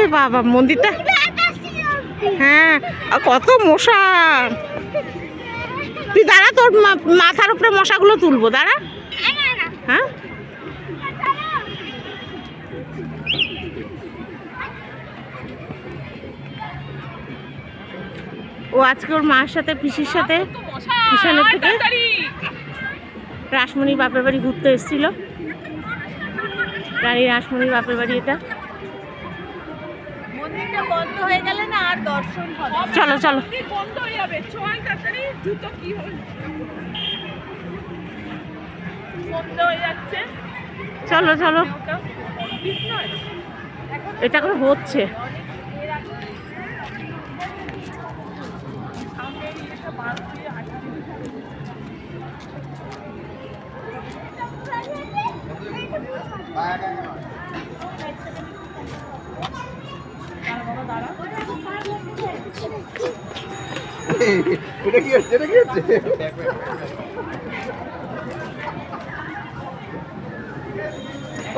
ওরে বাবা মন্দিরটা, হ্যাঁ কত মশা। তুই দাঁড়া, তোর মাথার উপরে মশাগুলো তুলবো, দাঁড়া। হ্যাঁ ও আজকে ওর মার সাথে পিসির সাথে কিষানের থেকে রাসমণির বাপের বাড়ি ঘুরতে এসেছিল। রানী রাসমণির বাপের বাড়ি এটা। মন্দিরটা বন্ধ হয়ে গেলে না আর দর্শন হবে না। চলো চলো বন্ধ হয়ে যাবে, চল তাড়াতাড়ি, জুতো কি হবে, বন্ধ হয়ে যাচ্ছে। চলো চলো, এটা এখন হচ্ছে।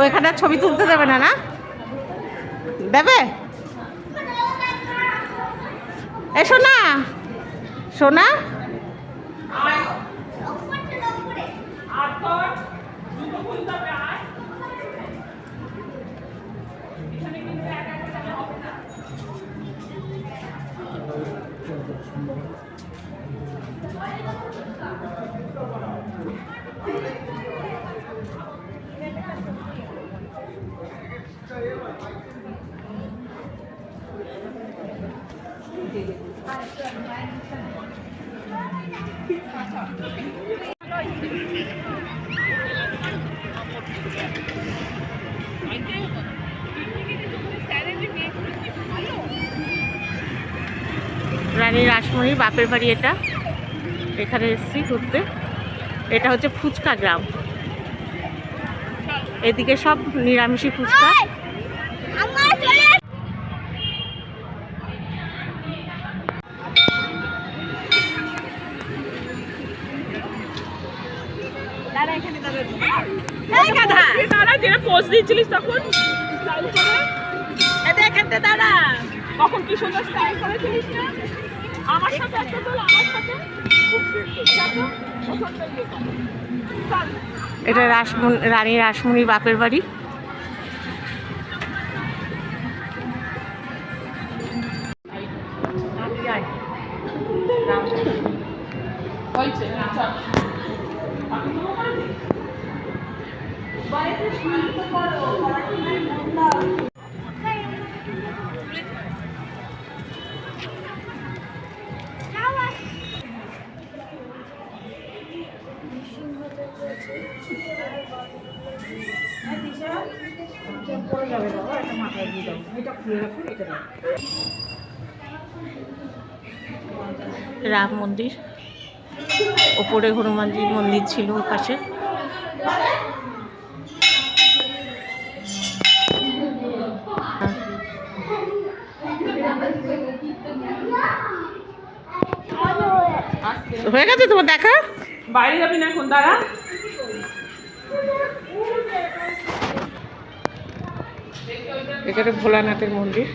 ওইখানে ছবি তুলতে দেবে না? না দেবে? এ সোনা, সোনা রানী রাসমণির বাপের বাড়ি এটা। এখানে এসেছি ঘুরতে। এটা হচ্ছে ফুচকা গ্রাম। এদিকে সব নিরামিষি ফুচকা। তখন কি সুন্দর স্টাইল করেছিলিস না আমার সাথে, একটা তো আমার সাথে। এটা রানী রাসমণির বাপের বাড়ি। রাম মন্দির, ওপরে হনুমানজির মন্দির ছিল ওর পাশে। হয়ে গেছে তোমার দেখা? বাইরে যাবি না এখন, দাঁড়া। এখানে ভোলানাথের মন্দির।